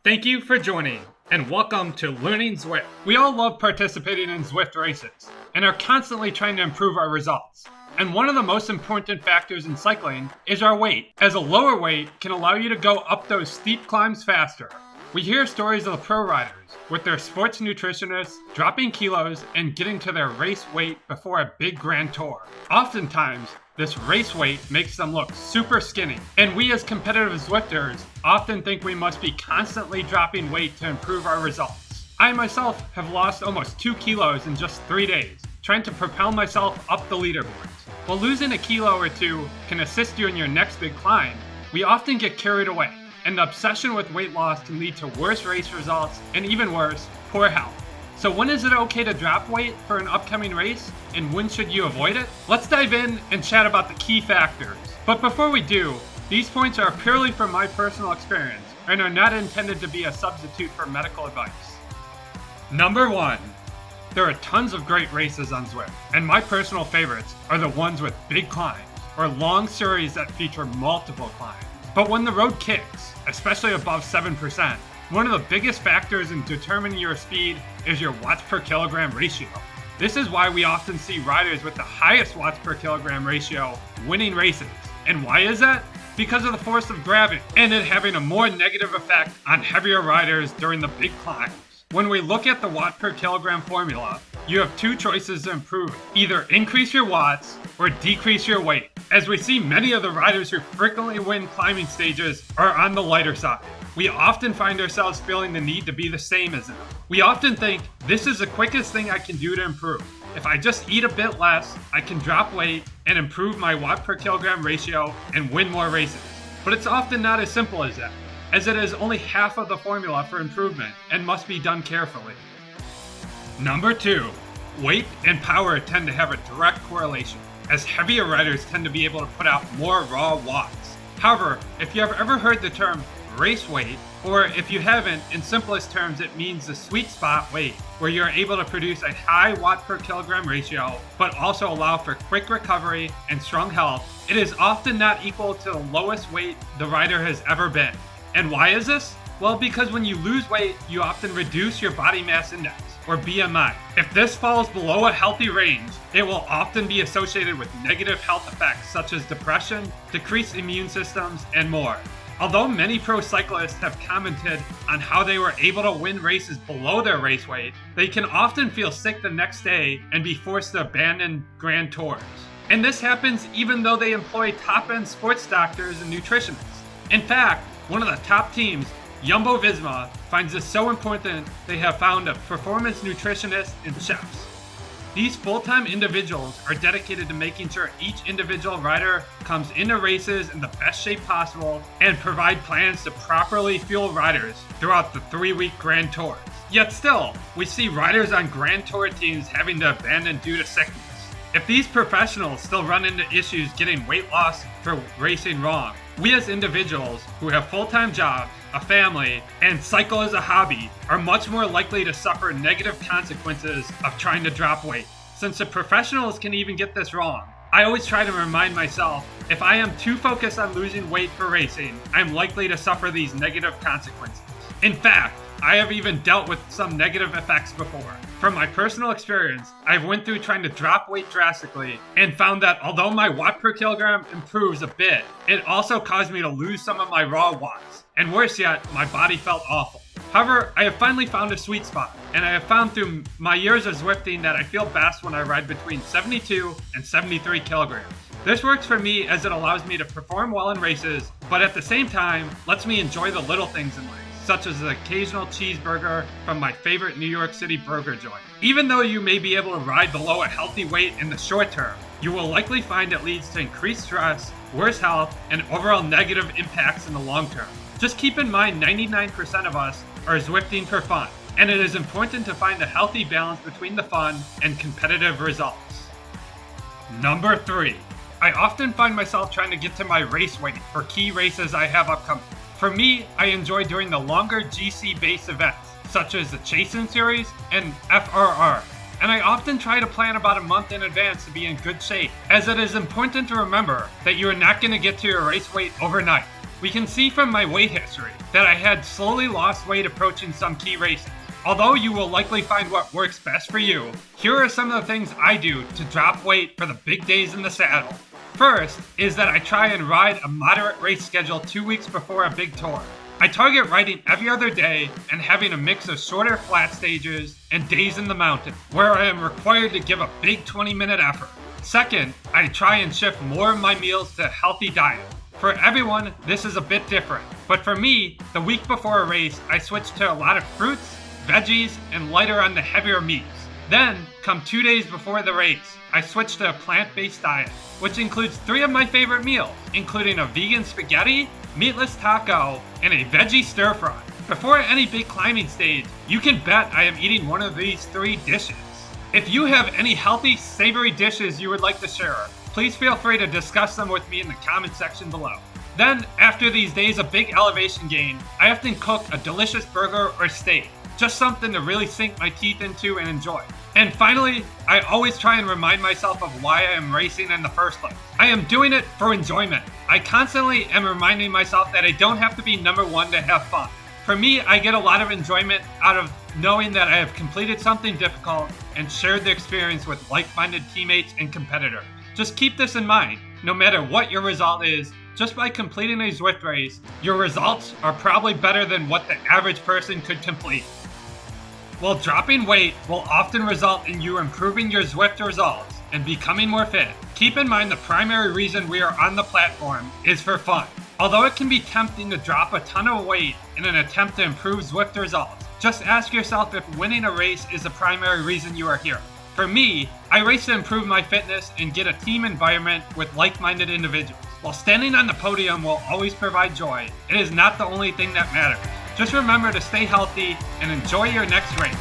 Thank you for joining, and welcome to Learning Zwift. We all love participating in Zwift races, and are constantly trying to improve our results. And one of the most important factors in cycling is our weight, as a lower weight can allow you to go up those steep climbs faster. We hear stories of the pro riders, with their sports nutritionists dropping kilos and getting to their race weight before a big grand tour. Oftentimes, this race weight makes them look super skinny, and we as competitive Zwifters often think we must be constantly dropping weight to improve our results. I myself have lost almost 2 kilos in just 3 days, trying to propel myself up the leaderboards. While losing a kilo or two can assist you in your next big climb, we often get carried away, and the obsession with weight loss can lead to worse race results and even worse, poor health. So when is it okay to drop weight for an upcoming race, and when should you avoid it? Let's dive in and chat about the key factors. But before we do, these points are purely from my personal experience and are not intended to be a substitute for medical advice. Number 1. There are tons of great races on Zwift, and my personal favorites are the ones with big climbs, or long series that feature multiple climbs. But when the road kicks, especially above 7%, one of the biggest factors in determining your speed is your watts per kilogram ratio. This is why we often see riders with the highest watts per kilogram ratio winning races. And why is that? Because of the force of gravity, and it having a more negative effect on heavier riders during the big climbs. When we look at the watt per kilogram formula, you have two choices to improve it. Either increase your watts or decrease your weight. As we see, many of the riders who frequently win climbing stages are on the lighter side. We often find ourselves feeling the need to be the same as them. We often think, this is the quickest thing I can do to improve. If I just eat a bit less, I can drop weight and improve my watt per kilogram ratio and win more races. But it's often not as simple as that, as it is only half of the formula for improvement and must be done carefully. Number 2, weight and power tend to have a direct correlation, as heavier riders tend to be able to put out more raw watts. However, if you have ever heard the term race weight, or if you haven't, in simplest terms it means the sweet spot weight, where you're able to produce a high watt per kilogram ratio, but also allow for quick recovery and strong health, it is often not equal to the lowest weight the rider has ever been. And why is this? Well, because when you lose weight, you often reduce your body mass index, or BMI. If this falls below a healthy range, it will often be associated with negative health effects such as depression, decreased immune systems, and more. Although many pro cyclists have commented on how they were able to win races below their race weight, they can often feel sick the next day and be forced to abandon grand tours. And this happens even though they employ top-end sports doctors and nutritionists. In fact, one of the top teams, Jumbo-Visma, finds this so important they have found a performance nutritionist and chefs. These full-time individuals are dedicated to making sure each individual rider comes into races in the best shape possible and provide plans to properly fuel riders throughout the 3-week Grand Tours. Yet still, we see riders on Grand Tour teams having to abandon due to sickness. If these professionals still run into issues getting weight loss for racing wrong, we as individuals who have full-time jobs, a family, and cycle as a hobby are much more likely to suffer negative consequences of trying to drop weight. Since the professionals can even get this wrong, I always try to remind myself, if I am too focused on losing weight for racing, I'm likely to suffer these negative consequences. In fact, I have even dealt with some negative effects before. From my personal experience, I've went through trying to drop weight drastically and found that although my watt per kilogram improves a bit, it also caused me to lose some of my raw watts. And worse yet, my body felt awful. However, I have finally found a sweet spot, and I have found through my years of Zwifting that I feel best when I ride between 72 and 73 kilograms. This works for me as it allows me to perform well in races, but at the same time, lets me enjoy the little things in life, such as the occasional cheeseburger from my favorite New York City burger joint. Even though you may be able to ride below a healthy weight in the short term, you will likely find it leads to increased stress, worse health, and overall negative impacts in the long term. Just keep in mind 99% of us are Zwifting for fun, and it is important to find a healthy balance between the fun and competitive results. Number 3. I often find myself trying to get to my race weight for key races I have upcoming. For me, I enjoy doing the longer GC-based events, such as the Chasin Series and FRR. And I often try to plan about a month in advance to be in good shape, as it is important to remember that you are not going to get to your race weight overnight. We can see from my weight history that I had slowly lost weight approaching some key races. Although you will likely find what works best for you, here are some of the things I do to drop weight for the big days in the saddle. First is that I try and ride a moderate race schedule 2 weeks before a big tour. I target riding every other day and having a mix of shorter flat stages and days in the mountain, where I am required to give a big 20-minute effort. Second, I try and shift more of my meals to a healthy diet. For everyone, this is a bit different, but for me, the week before a race, I switch to a lot of fruits, veggies, and lighter on the heavier meats. Then, come 2 days before the race, I switch to a plant-based diet, which includes 3 of my favorite meals, including a vegan spaghetti, meatless taco, and a veggie stir-fry. Before any big climbing stage, you can bet I am eating one of these 3 dishes. If you have any healthy, savory dishes you would like to share, please feel free to discuss them with me in the comment section below. Then, after these days of big elevation gain, I often cook a delicious burger or steak, just something to really sink my teeth into and enjoy. And finally, I always try and remind myself of why I am racing in the first place. I am doing it for enjoyment. I constantly am reminding myself that I don't have to be number one to have fun. For me, I get a lot of enjoyment out of knowing that I have completed something difficult and shared the experience with like-minded teammates and competitors. Just keep this in mind. No matter what your result is, just by completing a Zwift race, your results are probably better than what the average person could complete. While dropping weight will often result in you improving your Zwift results and becoming more fit, keep in mind the primary reason we are on the platform is for fun. Although it can be tempting to drop a ton of weight in an attempt to improve Zwift results, just ask yourself if winning a race is the primary reason you are here. For me, I race to improve my fitness and get a team environment with like-minded individuals. While standing on the podium will always provide joy, it is not the only thing that matters. Just remember to stay healthy and enjoy your next race.